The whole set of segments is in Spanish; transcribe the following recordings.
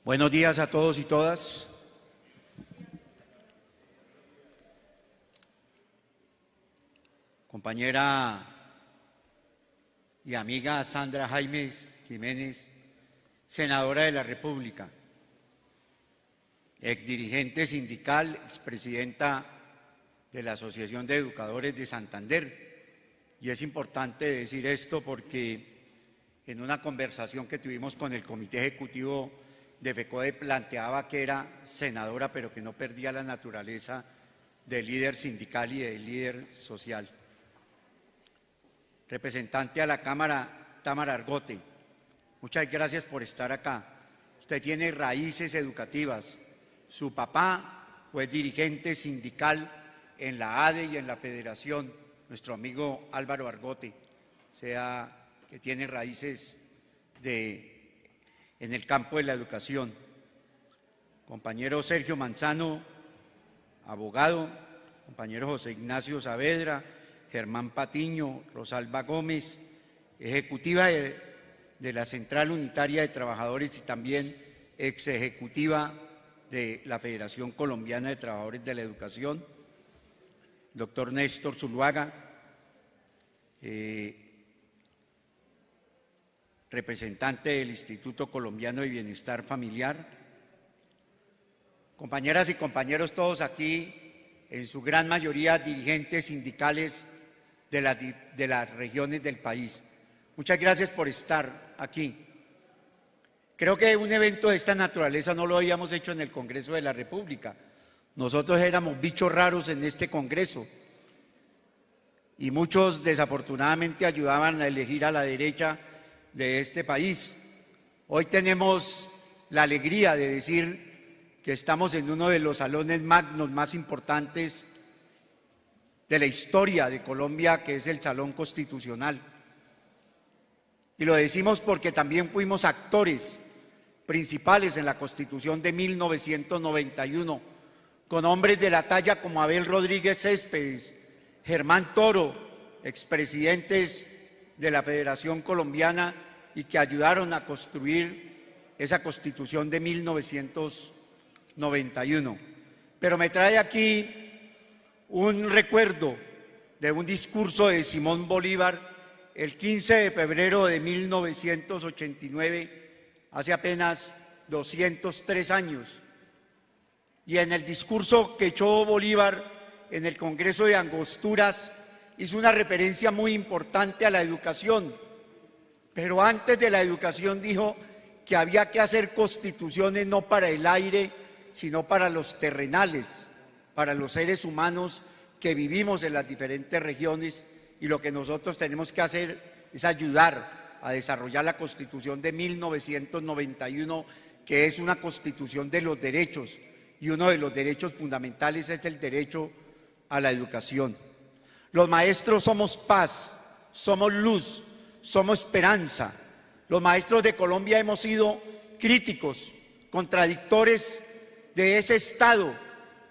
Buenos días a todos y todas. Compañera y amiga Sandra Jaimes Jiménez, senadora de la República, exdirigente sindical, expresidenta de la Asociación de Educadores de Santander. Y es importante decir esto porque en una conversación que tuvimos con el Comité Ejecutivo de FECODE planteaba que era senadora, pero que no perdía la naturaleza de líder sindical y de líder social. Representante a la Cámara, Tamara Argote, muchas gracias por estar acá. Usted tiene raíces educativas. Su papá fue dirigente sindical en la ADE y en la Federación, nuestro amigo Álvaro Argote, o sea, que tiene raíces en el campo de la educación. Compañero Sergio Manzano, abogado, compañero José Ignacio Saavedra, Germán Patiño, Rosalba Gómez, ejecutiva de la Central Unitaria de Trabajadores y también ex ejecutiva de la Federación Colombiana de Trabajadores de la Educación, doctor Néstor Zuluaga, representante del Instituto Colombiano de Bienestar Familiar, compañeras y compañeros todos aquí, en su gran mayoría dirigentes sindicales de las regiones del país. Muchas gracias por estar aquí. Creo que un evento de esta naturaleza no lo habíamos hecho en el Congreso de la República. Nosotros éramos bichos raros en este Congreso y muchos desafortunadamente ayudaban a elegir a la derecha de este país. Hoy tenemos la alegría de decir que estamos en uno de los salones magnos más importantes de la historia de Colombia, que es el Salón Constitucional. Y lo decimos porque también fuimos actores principales en la Constitución de 1991, con hombres de la talla como Abel Rodríguez Céspedes, Germán Toro, expresidentes de la Federación Colombiana y que ayudaron a construir esa Constitución de 1991. Pero me trae aquí un recuerdo de un discurso de Simón Bolívar el 15 de febrero de 1989, hace apenas 203 años. Y en el discurso que echó Bolívar en el Congreso de Angosturas, hizo una referencia muy importante a la educación, pero antes de la educación dijo que había que hacer constituciones no para el aire, sino para los terrenales, para los seres humanos que vivimos en las diferentes regiones, y lo que nosotros tenemos que hacer es ayudar a desarrollar la Constitución de 1991, que es una constitución de los derechos, y uno de los derechos fundamentales es el derecho a la educación. Los maestros somos paz, somos luz, somos esperanza. Los maestros de Colombia hemos sido críticos, contradictores de ese Estado,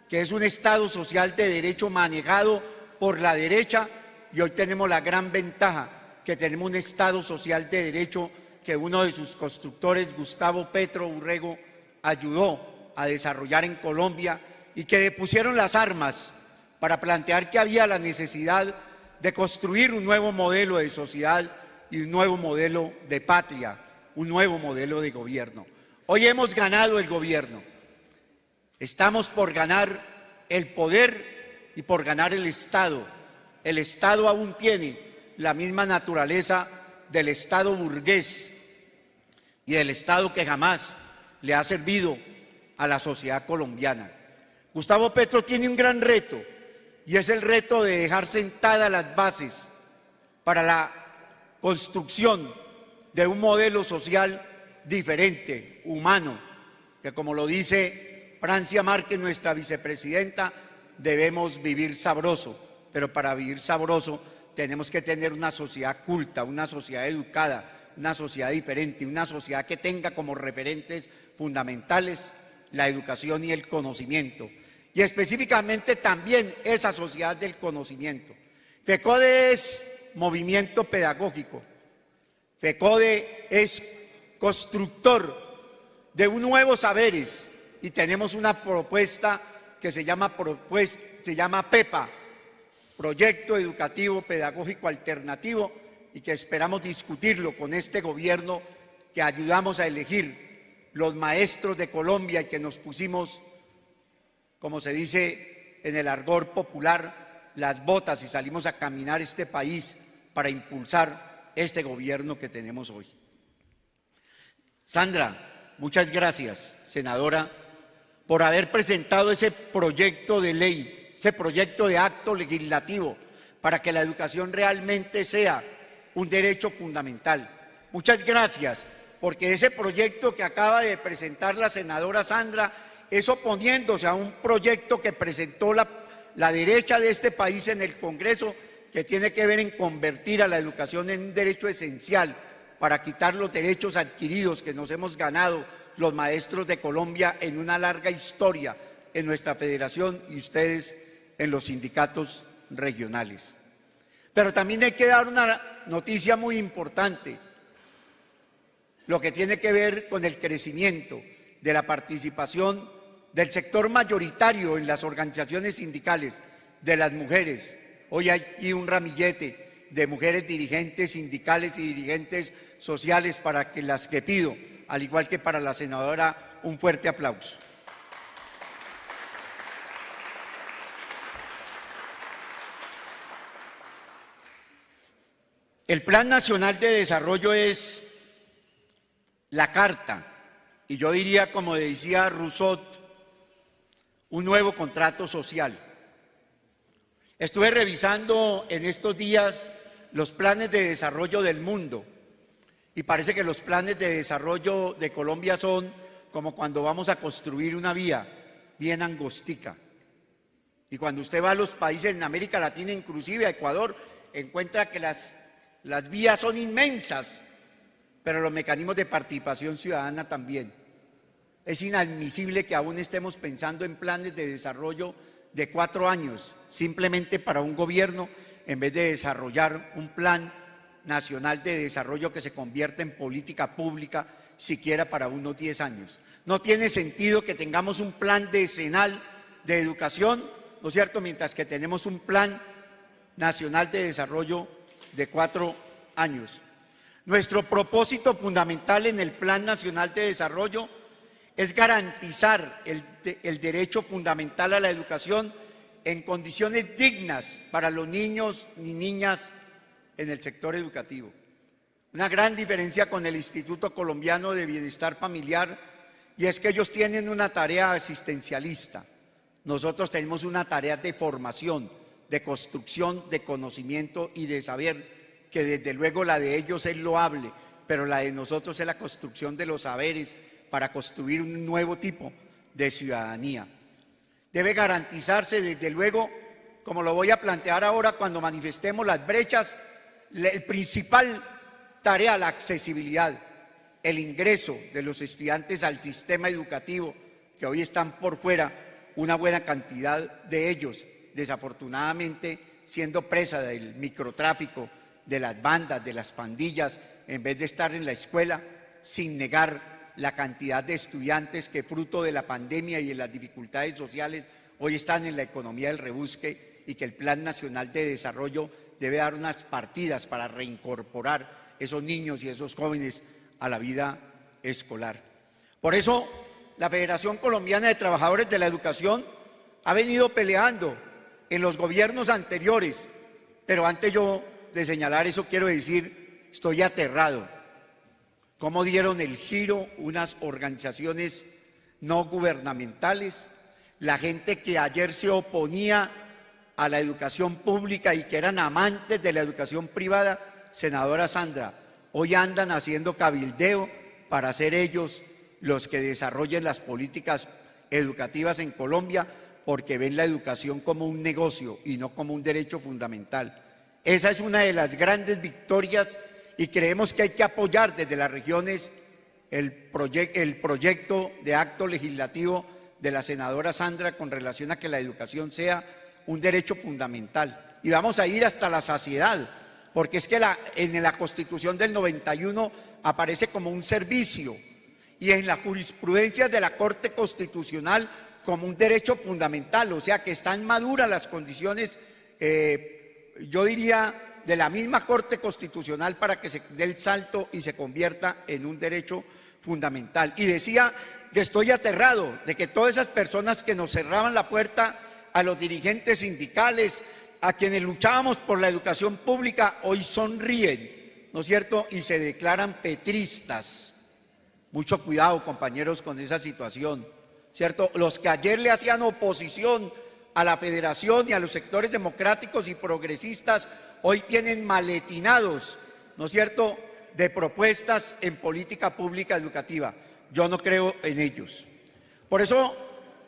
que es un Estado social de derecho manejado por la derecha, y hoy tenemos la gran ventaja que tenemos un Estado social de derecho que uno de sus constructores, Gustavo Petro Urrego, ayudó a desarrollar en Colombia y que le pusieron las armas para plantear que había la necesidad de construir un nuevo modelo de sociedad y un nuevo modelo de patria, un nuevo modelo de gobierno. Hoy hemos ganado el gobierno, estamos por ganar el poder y por ganar el Estado. El Estado aún tiene la misma naturaleza del Estado burgués y del Estado que jamás le ha servido a la sociedad colombiana. Gustavo Petro tiene un gran reto, y es el reto de dejar sentadas las bases para la construcción de un modelo social diferente, humano, que, como lo dice Francia Márquez, nuestra vicepresidenta, debemos vivir sabroso, pero para vivir sabroso tenemos que tener una sociedad culta, una sociedad educada, una sociedad diferente, una sociedad que tenga como referentes fundamentales la educación y el conocimiento, y específicamente también esa sociedad del conocimiento. FECODE es movimiento pedagógico, FECODE es constructor de un nuevo saberes, y tenemos una propuesta que se llama PEPA, Proyecto Educativo Pedagógico Alternativo, y que esperamos discutirlo con este gobierno que ayudamos a elegir los maestros de Colombia y que nos pusimos, como se dice en el argot popular, las botas y salimos a caminar este país para impulsar este gobierno que tenemos hoy. Sandra, muchas gracias, senadora, por haber presentado ese proyecto de ley, ese proyecto de acto legislativo para que la educación realmente sea un derecho fundamental. Muchas gracias, porque ese proyecto que acaba de presentar la senadora Sandra es oponiéndose a un proyecto que presentó la derecha de este país en el Congreso, que tiene que ver en convertir a la educación en un derecho esencial para quitar los derechos adquiridos que nos hemos ganado los maestros de Colombia en una larga historia en nuestra federación y ustedes en los sindicatos regionales. Pero también hay que dar una noticia muy importante, lo que tiene que ver con el crecimiento de la participación del sector mayoritario en las organizaciones sindicales, de las mujeres. Hoy hay aquí un ramillete de mujeres dirigentes sindicales y dirigentes sociales para que las que pido, al igual que para la senadora, un fuerte aplauso. El Plan Nacional de Desarrollo es la carta, y yo diría, como decía Rousseau, un nuevo contrato social. Estuve revisando en estos días los planes de desarrollo del mundo y parece que los planes de desarrollo de Colombia son como cuando vamos a construir una vía bien angostica. Y cuando usted va a los países en América Latina, inclusive a Ecuador, encuentra que las vías son inmensas, pero los mecanismos de participación ciudadana también. Es inadmisible que aún estemos pensando en planes de desarrollo de 4 años, simplemente para un gobierno, en vez de desarrollar un plan nacional de desarrollo que se convierta en política pública, siquiera para unos 10 años. No tiene sentido que tengamos un plan decenal de educación, ¿no es cierto?, mientras que tenemos un plan nacional de desarrollo de 4 años. Nuestro propósito fundamental en el Plan Nacional de Desarrollo es garantizar el derecho fundamental a la educación en condiciones dignas para los niños y niñas en el sector educativo. Una gran diferencia con el Instituto Colombiano de Bienestar Familiar, y es que ellos tienen una tarea asistencialista. Nosotros tenemos una tarea de formación, de construcción, de conocimiento y de saber, que desde luego la de ellos es loable, pero la de nosotros es la construcción de los saberes para construir un nuevo tipo de ciudadanía. Debe garantizarse, desde luego, como lo voy a plantear ahora cuando manifestemos las brechas, el principal tarea, la accesibilidad, el ingreso de los estudiantes al sistema educativo, que hoy están por fuera, una buena cantidad de ellos, desafortunadamente, siendo presa del microtráfico, de las bandas, de las pandillas, en vez de estar en la escuela, sin negar la cantidad de estudiantes que, fruto de la pandemia y de las dificultades sociales, hoy están en la economía del rebusque, y que el Plan Nacional de Desarrollo debe dar unas partidas para reincorporar esos niños y esos jóvenes a la vida escolar. Por eso, la Federación Colombiana de Trabajadores de la Educación ha venido peleando en los gobiernos anteriores, pero antes yo de señalar eso quiero decir, estoy aterrado. ¿Cómo dieron el giro unas organizaciones no gubernamentales? La gente que ayer se oponía a la educación pública y que eran amantes de la educación privada, senadora Sandra, hoy andan haciendo cabildeo para ser ellos los que desarrollen las políticas educativas en Colombia, porque ven la educación como un negocio y no como un derecho fundamental. Esa es una de las grandes victorias y creemos que hay que apoyar desde las regiones el proyecto de acto legislativo de la senadora Sandra con relación a que la educación sea un derecho fundamental. Y vamos a ir hasta la saciedad, porque es que en la Constitución del 91 aparece como un servicio, y en la jurisprudencia de la Corte Constitucional como un derecho fundamental, o sea que están maduras las condiciones, yo diría, de la misma Corte Constitucional para que se dé el salto y se convierta en un derecho fundamental. Y decía que estoy aterrado de que todas esas personas que nos cerraban la puerta a los dirigentes sindicales, a quienes luchábamos por la educación pública, hoy sonríen, ¿no es cierto?, y se declaran petristas. Mucho cuidado, compañeros, con esa situación, ¿cierto? Los que ayer le hacían oposición a la federación y a los sectores democráticos y progresistas, hoy tienen maletinados, ¿no es cierto?, de propuestas en política pública educativa. Yo no creo en ellos. Por eso,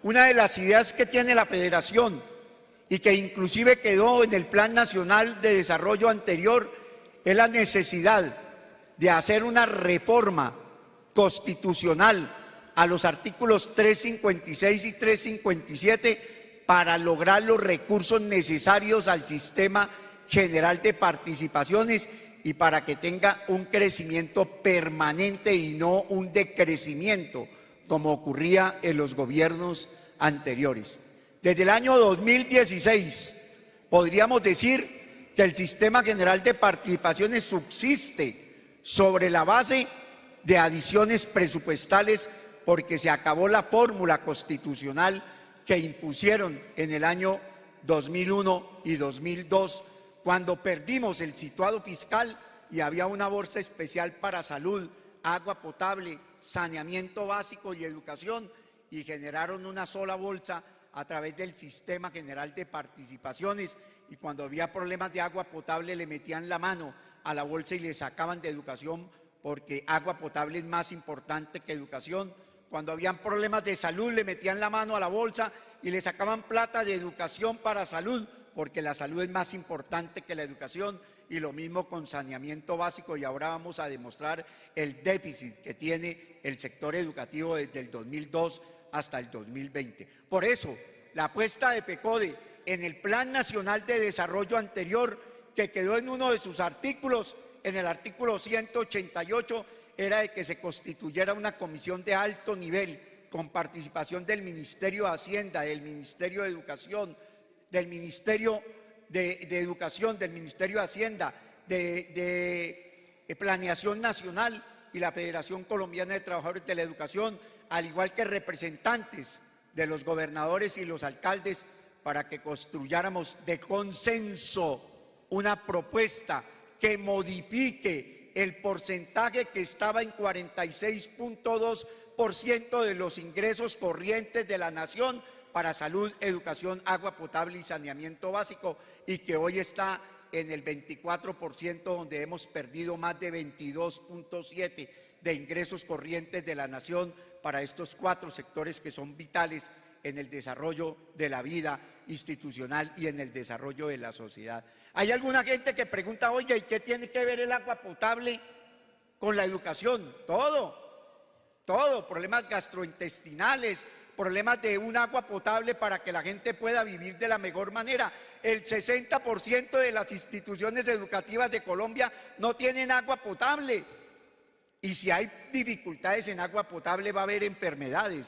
una de las ideas que tiene la federación y que inclusive quedó en el Plan Nacional de Desarrollo anterior es la necesidad de hacer una reforma constitucional a los artículos 356 y 357 para lograr los recursos necesarios al sistema general de participaciones y para que tenga un crecimiento permanente y no un decrecimiento como ocurría en los gobiernos anteriores. Desde el año 2016 podríamos decir que el sistema general de participaciones subsiste sobre la base de adiciones presupuestales porque se acabó la fórmula constitucional que impusieron en el año 2001 y 2002 cuando perdimos el situado fiscal y había una bolsa especial para salud, agua potable, saneamiento básico y educación y generaron una sola bolsa a través del sistema general de participaciones y cuando había problemas de agua potable le metían la mano a la bolsa y le sacaban de educación porque agua potable es más importante que educación. Cuando habían problemas de salud le metían la mano a la bolsa y le sacaban plata de educación para salud porque la salud es más importante que la educación y lo mismo con saneamiento básico y ahora vamos a demostrar el déficit que tiene el sector educativo desde el 2002 hasta el 2020. Por eso, la apuesta de PECODE en el Plan Nacional de Desarrollo anterior, que quedó en uno de sus artículos, en el artículo 188, era de que se constituyera una comisión de alto nivel con participación del Ministerio de Hacienda, del Ministerio de Educación, del Ministerio de Educación, del Ministerio de Hacienda, de Planeación Nacional y la Federación Colombiana de Trabajadores de la Educación, al igual que representantes de los gobernadores y los alcaldes, para que construyéramos de consenso una propuesta que modifique el porcentaje que estaba en 46.2% de los ingresos corrientes de la nación para salud, educación, agua potable y saneamiento básico, y que hoy está en el 24%, donde hemos perdido más de 22.7% de ingresos corrientes de la nación para estos 4 sectores que son vitales en el desarrollo de la vida institucional y en el desarrollo de la sociedad. Hay alguna gente que pregunta, oye, ¿y qué tiene que ver el agua potable con la educación? Todo, problemas gastrointestinales, problemas de un agua potable para que la gente pueda vivir de la mejor manera. El 60% de las instituciones educativas de Colombia no tienen agua potable. Y si hay dificultades en agua potable va a haber enfermedades.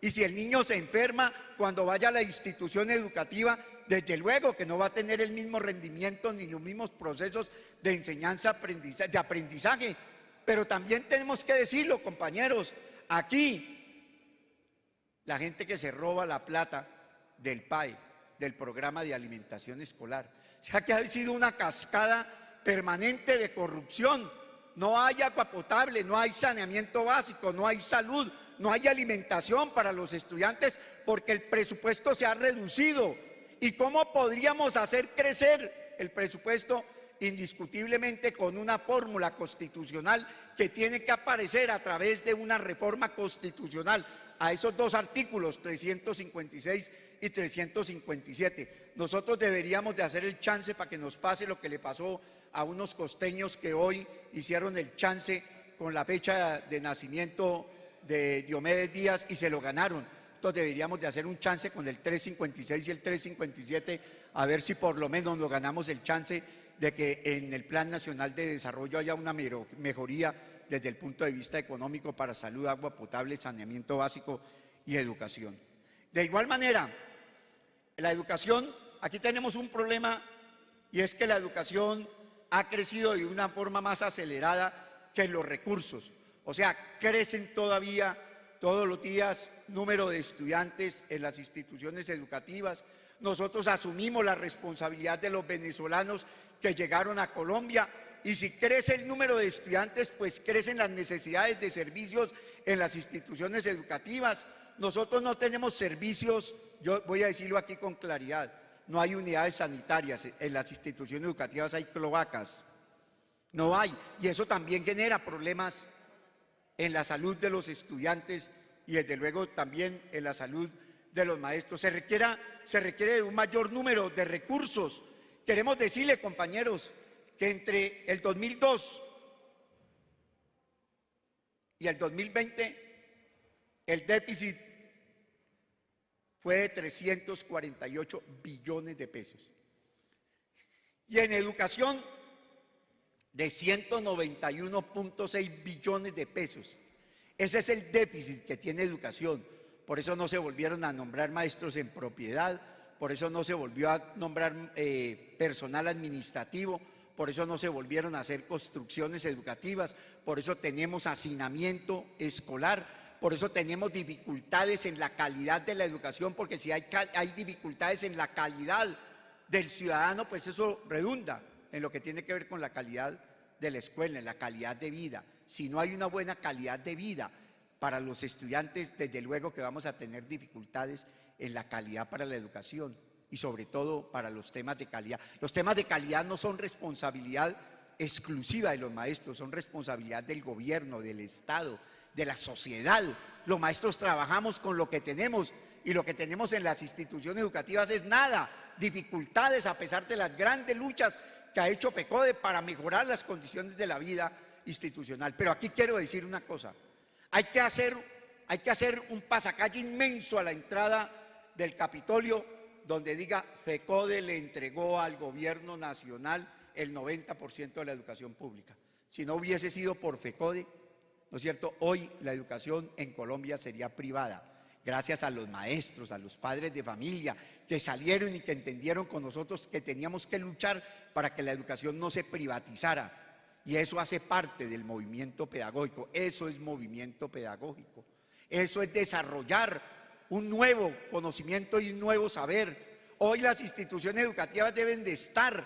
Y si el niño se enferma cuando vaya a la institución educativa, desde luego que no va a tener el mismo rendimiento ni los mismos procesos de enseñanza, de aprendizaje. Pero también tenemos que decirlo, compañeros, aquí la gente que se roba la plata del PAE, del Programa de Alimentación Escolar, o sea que ha sido una cascada permanente de corrupción. No hay agua potable, no hay saneamiento básico, no hay salud, no hay alimentación para los estudiantes porque el presupuesto se ha reducido. ¿Y cómo podríamos hacer crecer el presupuesto? Indiscutiblemente con una fórmula constitucional que tiene que aparecer a través de una reforma constitucional a esos 2 artículos, 356 y 357. Nosotros deberíamos de hacer el chance para que nos pase lo que le pasó a unos costeños que hoy hicieron el chance con la fecha de nacimiento de Diomedes Díaz y se lo ganaron. Entonces deberíamos de hacer un chance con el 356 y el 357 a ver si por lo menos nos ganamos el chance de que en el Plan Nacional de Desarrollo haya una mejoría desde el punto de vista económico para salud, agua potable, saneamiento básico y educación. De igual manera, la educación, aquí tenemos un problema, y es que la educación ha crecido de una forma más acelerada que los recursos. O sea, crecen todavía todos los días número de estudiantes en las instituciones educativas. Nosotros asumimos la responsabilidad de los venezolanos que llegaron a Colombia, y si crece el número de estudiantes, pues crecen las necesidades de servicios en las instituciones educativas. Nosotros no tenemos servicios, yo voy a decirlo aquí con claridad, no hay unidades sanitarias, en las instituciones educativas hay cloacas, no hay, y eso también genera problemas en la salud de los estudiantes y desde luego también en la salud de los maestros. Se requiere de un mayor número de recursos. Queremos decirle, compañeros, que entre el 2002 y el 2020 el déficit fue de 348 billones de pesos. Y en educación, de 191.6 billones de pesos. Ese es el déficit que tiene educación. Por eso no se volvieron a nombrar maestros en propiedad, por eso no se volvió a nombrar personal administrativo, por eso no se volvieron a hacer construcciones educativas, por eso tenemos hacinamiento escolar, por eso tenemos dificultades en la calidad de la educación, porque si hay dificultades en la calidad del ciudadano, pues eso redunda en lo que tiene que ver con la calidad de la escuela, en la calidad de vida. Si no hay una buena calidad de vida para los estudiantes, desde luego que vamos a tener dificultades en la calidad para la educación y sobre todo para los temas de calidad. Los temas de calidad no son responsabilidad exclusiva de los maestros, son responsabilidad del gobierno, del Estado, de la sociedad. Los maestros trabajamos con lo que tenemos y lo que tenemos en las instituciones educativas es nada, dificultades a pesar de las grandes luchas que ha hecho FECODE para mejorar las condiciones de la vida institucional. Pero aquí quiero decir una cosa, hay que hacer un pasacalle inmenso a la entrada del Capitolio donde diga FECODE le entregó al gobierno nacional el 90% de la educación pública. Si no hubiese sido por FECODE, ¿no es cierto?, hoy la educación en Colombia sería privada. Gracias a los maestros, a los padres de familia que salieron y que entendieron con nosotros que teníamos que luchar para que la educación no se privatizara. Y eso hace parte del movimiento pedagógico, eso es movimiento pedagógico, eso es desarrollar un nuevo conocimiento y un nuevo saber. Hoy las instituciones educativas deben de estar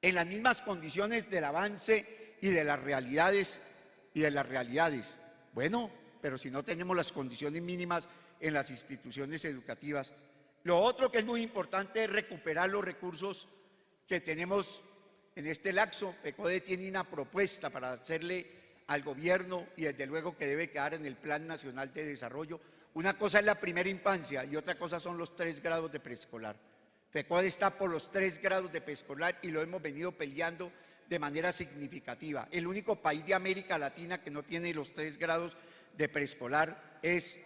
en las mismas condiciones del avance y de las realidades Bueno, pero si no tenemos las condiciones mínimas en las instituciones educativas. Lo otro que es muy importante es recuperar los recursos que tenemos en este lapso. FECODE tiene una propuesta para hacerle al gobierno y desde luego que debe quedar en el Plan Nacional de Desarrollo. Una cosa es la primera infancia y otra cosa son los 3 grados de preescolar. FECODE está por los 3 grados de preescolar y lo hemos venido peleando de manera significativa. El único país de América Latina que no tiene los 3 grados de preescolar es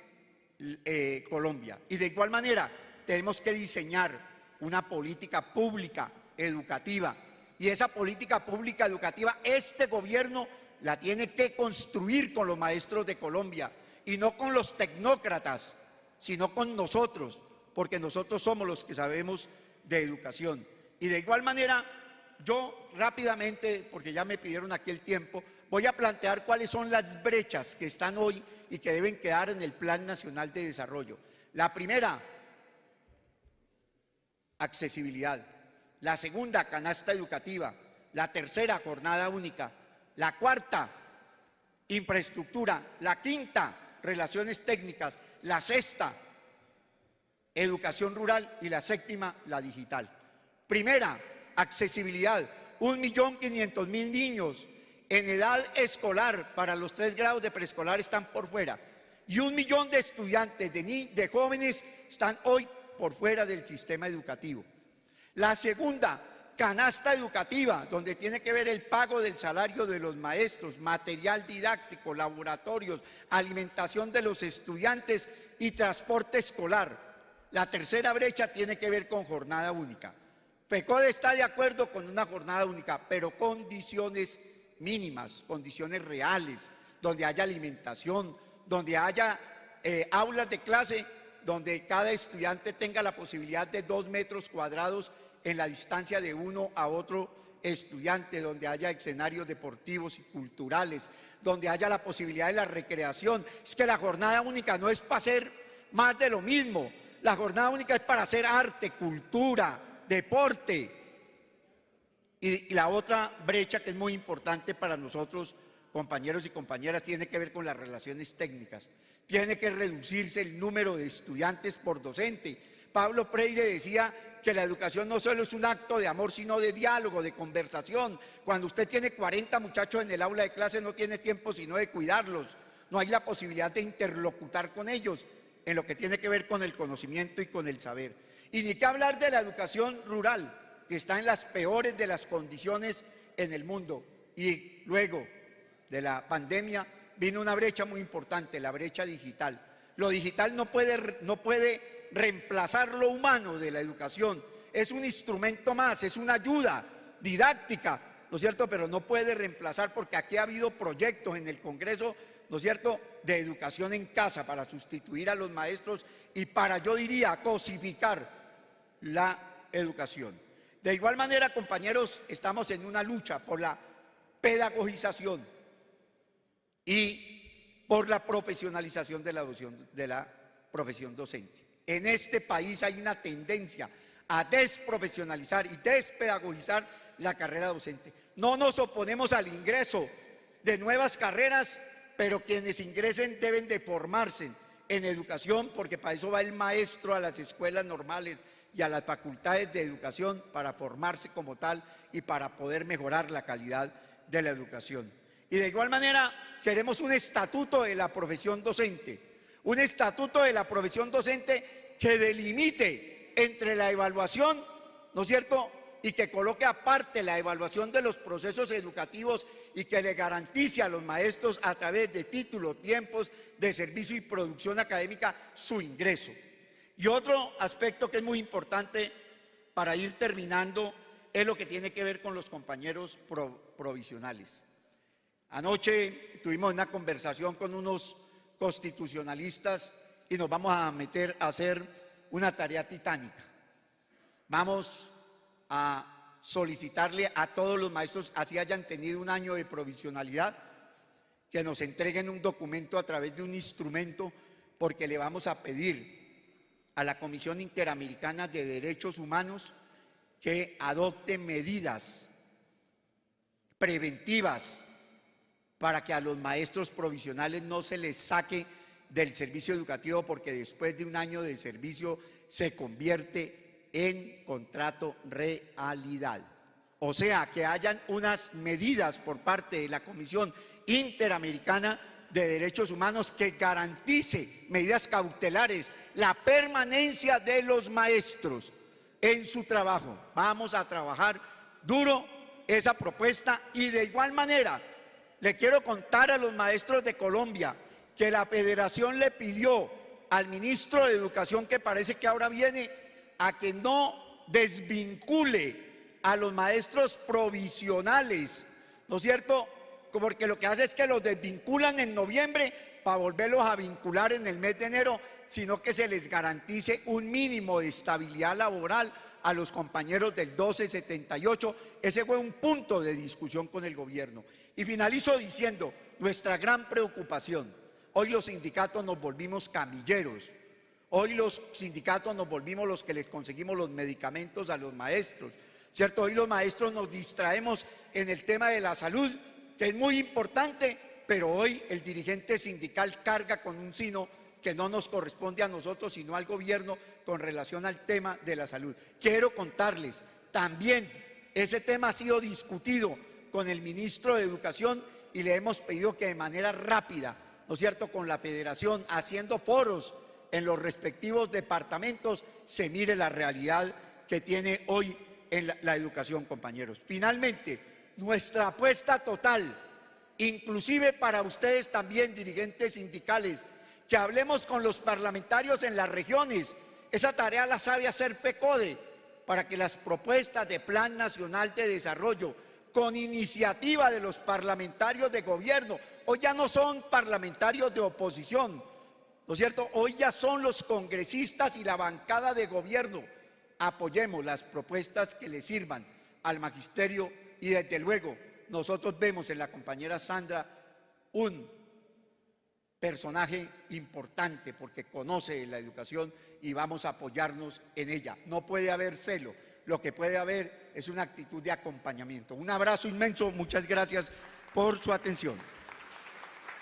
Colombia. Y de igual manera tenemos que diseñar una política pública educativa, y esa política pública educativa este gobierno la tiene que construir con los maestros de Colombia y no con los tecnócratas, sino con nosotros, porque nosotros somos los que sabemos de educación. Y de igual manera, yo rápidamente, porque ya me pidieron aquí el tiempo, voy a plantear cuáles son las brechas que están hoy y que deben quedar en el Plan Nacional de Desarrollo. La primera, accesibilidad. La segunda, canasta educativa. La tercera, jornada única. La cuarta, infraestructura. La quinta, relaciones técnicas. La sexta, educación rural. Y la séptima, la digital. Primera, accesibilidad. 1.500.000 niños en edad escolar para los 3 grados de preescolar están por fuera. Y 1 millón de estudiantes, de jóvenes, están hoy por fuera del sistema educativo. La segunda, canasta educativa, donde tiene que ver el pago del salario de los maestros, material didáctico, laboratorios, alimentación de los estudiantes y transporte escolar. La tercera brecha tiene que ver con jornada única. FECODE está de acuerdo con una jornada única, pero condiciones mínimas, condiciones reales, donde haya alimentación, donde haya aulas de clase, donde cada estudiante tenga la posibilidad de 2 metros cuadrados en la distancia de uno a otro estudiante, donde haya escenarios deportivos y culturales, donde haya la posibilidad de la recreación. Es que la jornada única no es para hacer más de lo mismo, la jornada única es para hacer arte, cultura, deporte. Y la otra brecha que es muy importante para nosotros, compañeros y compañeras, tiene que ver con las relaciones técnicas. Tiene que reducirse el número de estudiantes por docente. Pablo Freire decía que la educación no solo es un acto de amor, sino de diálogo, de conversación. Cuando usted tiene 40 muchachos en el aula de clase, no tiene tiempo sino de cuidarlos. No hay la posibilidad de interlocutar con ellos en lo que tiene que ver con el conocimiento y con el saber. Y ni que hablar de la educación rural, que está en las peores de las condiciones en el mundo. Y luego de la pandemia vino una brecha muy importante, la brecha digital. Lo digital no puede reemplazar lo humano de la educación. Es un instrumento más, es una ayuda didáctica, ¿no es cierto? Pero no puede reemplazar, porque aquí ha habido proyectos en el Congreso, ¿no es cierto?, de educación en casa para sustituir a los maestros y para, yo diría, cosificar la educación. De igual manera, compañeros, estamos en una lucha por la pedagogización y por la profesionalización de la profesión docente. En este país hay una tendencia a desprofesionalizar y despedagogizar la carrera docente. No nos oponemos al ingreso de nuevas carreras, pero quienes ingresen deben de formarse en educación, porque para eso va el maestro a las escuelas normales y a las facultades de educación, para formarse como tal y para poder mejorar la calidad de la educación. Y de igual manera queremos un estatuto de la profesión docente, un estatuto de la profesión docente que delimite entre la evaluación, ¿no es cierto?, y que coloque aparte la evaluación de los procesos educativos y que le garantice a los maestros, a través de títulos, tiempos de servicio y producción académica, su ingreso. Y otro aspecto que es muy importante para ir terminando es lo que tiene que ver con los compañeros provisionales. Anoche tuvimos una conversación con unos constitucionalistas y nos vamos a meter a hacer una tarea titánica. Vamos a solicitarle a todos los maestros, así hayan tenido un año de provisionalidad, que nos entreguen un documento a través de un instrumento, porque le vamos a pedir a la Comisión Interamericana de Derechos Humanos que adopte medidas preventivas para que a los maestros provisionales no se les saque del servicio educativo, porque después de un año de servicio se convierte en contrato realidad. O sea, que hayan unas medidas por parte de la Comisión Interamericana de Derechos Humanos que garantice medidas cautelares, la permanencia de los maestros en su trabajo. Vamos a trabajar duro esa propuesta. Y de igual manera le quiero contar a los maestros de Colombia que la Federación le pidió al ministro de Educación, que parece que ahora viene, a que no desvincule a los maestros provisionales, ¿no es cierto?, porque lo que hace es que los desvinculan en noviembre para volverlos a vincular en el mes de enero, sino que se les garantice un mínimo de estabilidad laboral a los compañeros del 1278. Ese fue un punto de discusión con el gobierno. Y finalizo diciendo nuestra gran preocupación. Hoy los sindicatos nos volvimos camilleros. Hoy los sindicatos nos volvimos los que les conseguimos los medicamentos a los maestros, ¿cierto? Hoy los maestros nos distraemos en el tema de la salud, que es muy importante, pero hoy el dirigente sindical carga con un sino que no nos corresponde a nosotros, sino al gobierno, con relación al tema de la salud. Quiero contarles, también ese tema ha sido discutido con el ministro de Educación y le hemos pedido que de manera rápida, ¿no es cierto?, con la Federación, haciendo foros en los respectivos departamentos, se mire la realidad que tiene hoy en la educación, compañeros. Finalmente, nuestra apuesta total, inclusive para ustedes también, dirigentes sindicales, que hablemos con los parlamentarios en las regiones. Esa tarea la sabe hacer PECODE, para que las propuestas de Plan Nacional de Desarrollo con iniciativa de los parlamentarios de gobierno. Hoy ya no son parlamentarios de oposición, ¿no es cierto? Hoy ya son los congresistas y la bancada de gobierno. Apoyemos las propuestas que le sirvan al magisterio y desde luego nosotros vemos en la compañera Sandra un personaje importante porque conoce la educación y vamos a apoyarnos en ella. No puede haber celo, lo que puede haber es una actitud de acompañamiento. Un abrazo inmenso, muchas gracias por su atención.